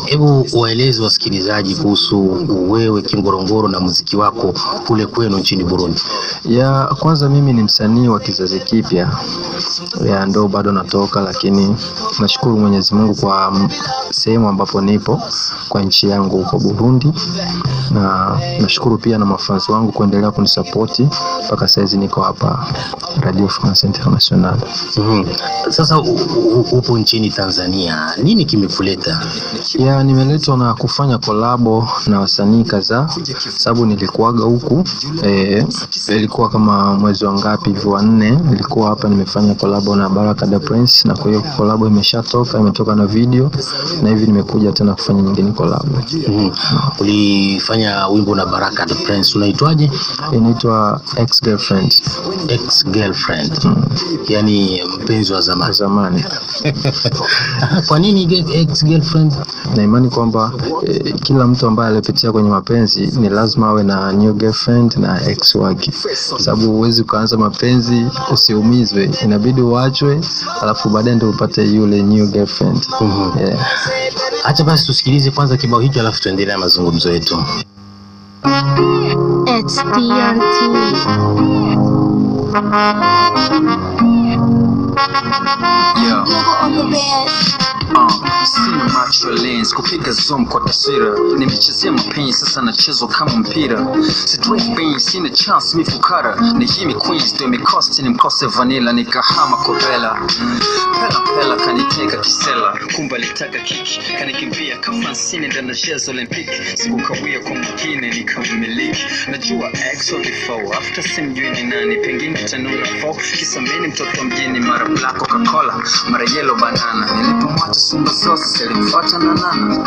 Hebu waeleze wasikilizaji kuhusu wewe Kingorongoro na muziki wako kule kwenu nchini Burundi. Ya kwanza mimi ni msanii wa kizazi kipya. Ya ndo bado natoka, lakini nashukuru Mwenyezi Mungu kwa sehemu ambapo nipo kwa nchi yangu huko Burundi, na nashukuru pia na mafansi wangu kuendelea kunisupport mpaka saizi niko hapa Radio France International. Sasa upo nchini Tanzania, nini kimekuleta? Ya nimeletwa na kufanya kolabo na wasanii kadhaa, sababu nilikuaga huku ilikuwa kama mwezi wa ngapi hivi wa 4 nilikuwa hapa nimefanya kolabo na Baraka the Prince, na kwa hiyo kolabo imetoka na video, na hivi nimekuja tena kufanya nyingine kolabo. Ulifanya wimbo na Baraka the Prince, unaitwaje? Inaitwa Ex Girlfriend. Yani mpenzi wa zamani. Kwa nini Ex Girlfriend? Na imani kwamba kila mtu ambaye alipitia kwenye mapenzi ni lazima awe na new girlfriend na ex wake, sababu huwezi kuanza mapenzi usiumizwe, inabidi uachwe alafu baadaye ndio upate yule new girlfriend. Acha basi tusikilize kwanza kibao hicho alafu tuendelee na mazungumzo yetu. It's TNT. Yeah. Sina macho lens kupiga zoom kwa taswira, nimechezea mapenzi sasa nachezo kama mpira. Straight pain sina chance mifukara, ni himi queens do me cost ni mkose vanilla nikahama kopela. Pela kaniteka kisela, kumba litaka kiki, kanikimbia kafansini ndana jezo olympic. Sikukawia kwa mwingine nikamiliki, najua ex or before, after simjui ni nani, pengine tanuna fo, kisameni mtoto mjini mara black Coca-Cola, mara yellow banana, nilipomwacha sumba zote selimfuata na nana.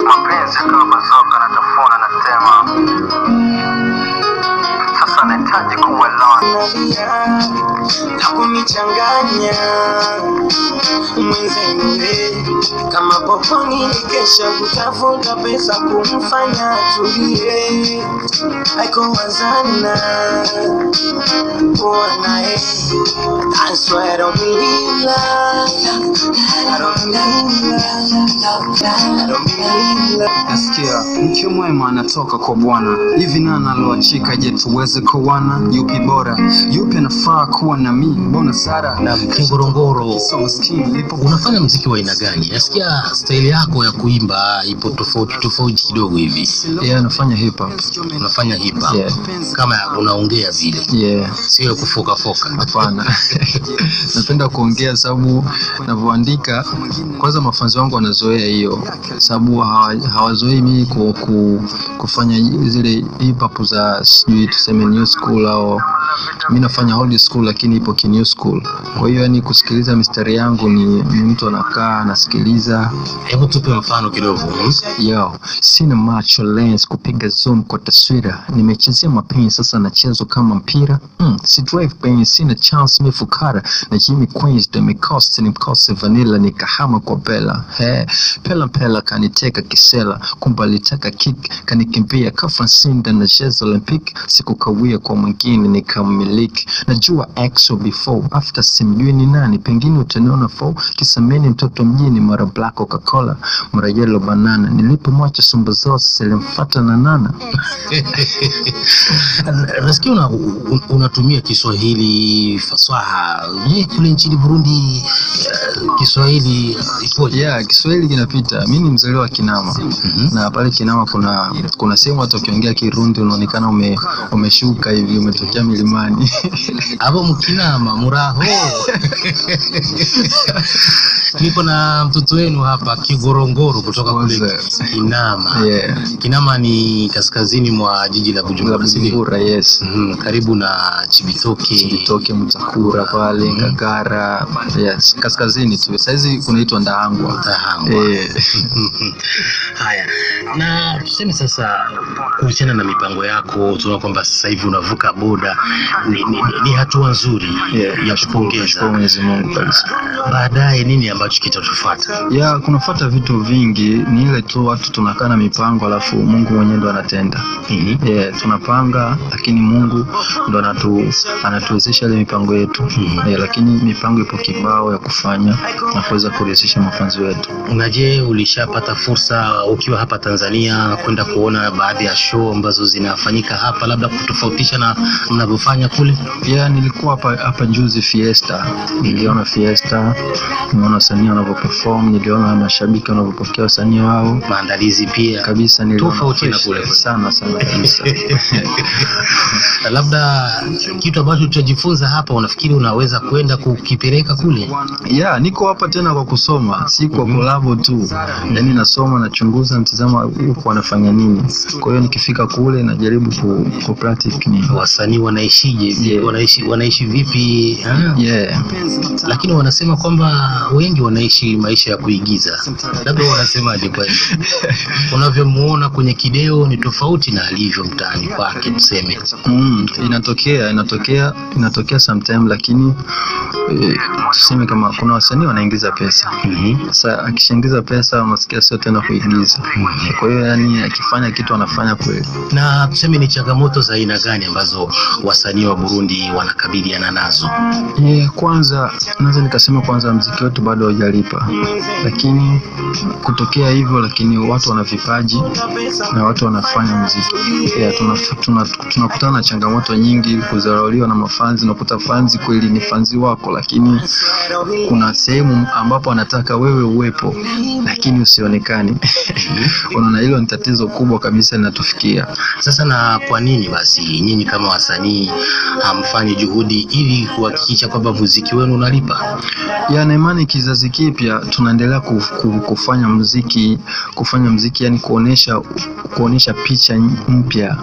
Mapenzi kama zoka na tafuna na tema, sasa nahitaji kuwa alone. Na kunichanganya mwenzenu kama poponi nikesha kutafuta pesa kumfanya tulie, haiko wazana kuona I swear I don't believe love. Nasikia mke mwema anatoka kwa Bwana, hivi nani aloachika je tuweze kuwana? Yupi bora, yupi anafaa kuwa na mimi? Mbona Sara na Kingorongoro unafanya muziki wa aina gani? Nasikia style yako ya kuimba ipo tofauti kidogo hivi. Nafanya hip hop. Unafanya hip hop? Kama unaongea vile. Sio kufoka. Hapana. Napenda kuongea sababu ninavyoandika kwanza mafanzi wangu wanazoea hiyo, sababu hawazoei mimi kufanya zile hip hop za sijui tuseme new school, au mimi nafanya old school lakini ipo ki new school. Kwa hiyo yani kusikiliza mistari yangu ni mtu anakaa anasikiliza. Hebu tupe mfano kidogo. Sina macho lens kupiga zoom kwa taswira, nimechezea mapenzi sasa nachezo kama mpira. Si drive pain sina chance mifukara, na Jimmy Queens de me cost ni mkose vanilla nikahama kwa Bella. Pela kaniteka kisela, kumba litaka kick, kanikimbia kafansini ndana jezo olympic. Sikukawia kwa mwingine nikamiliki, najua ex or before, after simjui ni nani, pengine utaniona fo, kisameni mtoto mjini mara black Coca-Cola, mara yellow banana, nilipomwacha sumba zote selimfuata na nana. Nasikia unatumia Kiswahili fasaha. Je, kule nchini Burundi Kiswahili ipoje? Kiswahili kinapita. Mimi ni mzaliwa wa Kinama. Na pale Kinama kuna sehemu watu wakiongea Kirundi unaonekana umeshuka hivi, umetokea milimani. Hapo mkinama muraho. Niko na mtoto wenu hapa Kingorongoro kutoka kule Kinama. Kinama ni kaskazini mwa jiji la Bujumbura. Yes. Karibu na Chibitoke, Mutakura pale, Ngagara. Yes, kaskazini tu. Saizi kunaitwa Ndahangwa. Haya. Na tuseme sasa kuhusiana na mipango yako, tunaona kwamba sasa hivi unavuka boda. Ni hatua nzuri ya kupongeza. Mwenyezi Mungu kabisa. Baadaye nini ambacho kitatufuata? Ya, kunafuata vitu vingi, ni ile tu watu tunakaa na mipango alafu Mungu mwenyewe ndo anatenda. Tunapanga lakini Mungu ndo anatuwezesha ile mipango yetu. Lakini mipango ipo kibao ya kufanya na kuweza kurejesha mafanzi wetu. Unaje, ulishapata fursa ukiwa hapa Tanzania kwenda kuona baadhi ya show ambazo zinafanyika hapa, labda kutofautisha na mnavyofanya kule? Ya, nilikuwa hapa juzi Fiesta. Niliona Fiesta, nimeona wasanii wanavyoperform, niliona mashabiki wanavyopokea wasanii wao. Maandalizi pia kabisa niliona tofauti na kule sana kabisa. Labda kitu ambacho tutajifunza hapa, unafikiri unaweza kwenda kukipeleka kule? Ya, niko hapa tena kwa kusoma, si kwa collab tu. Yaani nasoma, nachunguza, natazama huko wanafanya nini. Kwa hiyo nikifika kule najaribu ku practice ni wasanii wanaishije, wanaishi vipi? Lakini wanasema kwamba wengi wanaishi maisha ya kuigiza. Labda wanasemaje kwa hiyo? Unavyomuona kwenye kideo ni tofauti na alivyo mtaani kwake tuseme. Inatokea sometime, lakini tuseme kama kuna wasanii wanaingiza pesa. Sasa akishaingiza pesa unasikia sio tena kuigiza. Kwa hiyo yani akifanya kitu anafanya kweli. Na tuseme ni changamoto za aina gani ambazo wasanii wa Burundi wanakabiliana nazo? Kwanza naweza nikasema muziki wetu bado haujalipa. Lakini kutokea hivyo, lakini watu wana vipaji na watu wanafanya muziki. Tunakutana na changamoto nyingi, kudharauliwa na mafanzi. Unakuta fanzi kweli ni fanzi wako, lakini kuna sehemu ambapo anataka wewe uwepo lakini usionekane. Unaona, hilo ni tatizo kubwa kabisa linatufikia. Sasa na kwa nini basi nyinyi kama wasanii hamfanyi juhudi ili kuhakikisha kwamba muziki wenu unalipa? Na imani kizazi kipya tunaendelea kufanya muziki, yani kuonesha picha mpya.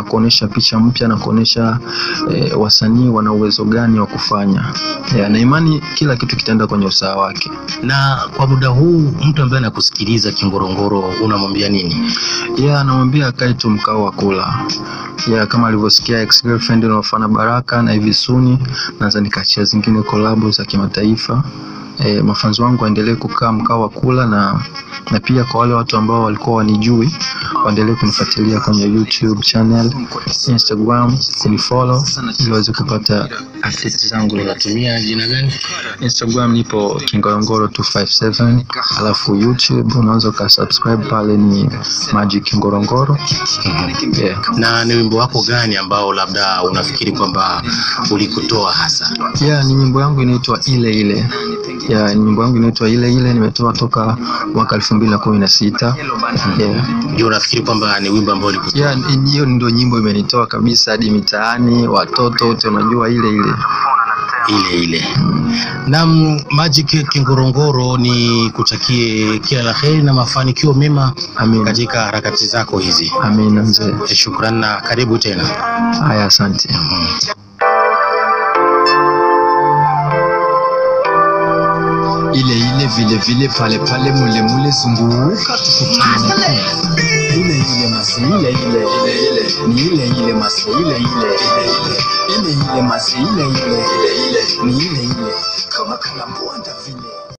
Kuonesha picha mpya na kuonesha wasanii wana uwezo gani wa kufanya. Na imani kila kitu kitaenda kwenye usawa wake. Na kwa muda huu mtu ambaye anakusikiliza Kingorongoro unamwambia nini? Anamwambia akae tu mkao wa kula. Kama alivyosikia ex girlfriend unafanya Baraka, na hivi suni naanza nikachia zingine collab za kimataifa. Mafanzi wangu waendelee kukaa mkao wa kula, na pia kwa wale watu ambao walikuwa wanijui waendelee kunifuatilia kwenye YouTube channel, Instagram, kunifollow ili waweze kupata updates zangu. Unatumia jina gani? Instagram nipo Kingorongoro 257, alafu YouTube unaweza kusubscribe pale ni Magic Kingorongoro. Na ni wimbo wako gani ambao labda unafikiri kwamba ulikutoa hasa? Ni nyimbo yangu inaitwa Ile Ile. Nyimbo yangu inaitwa Ile Ile, nimetoa toka mwaka 2016. Ndio unafikiri kwamba ni wimbo ambao ulikutoa? Hiyo ndio nyimbo imenitoa kabisa hadi mitaani, watoto wote wanajua Ile Ile. Ile Ile. Na Magic Kingorongoro, ni kutakie kila la heri na mafanikio mema katika harakati zako hizi. Amina mzee. Shukrani na karibu tena. Haya, asante. Ile ile vile vile pale pale mule mule zunguka tukutane. Ile ile masi ile ile ni ile ile masi ile ile masi ile ile ni ile ile kama kalambwanda vile.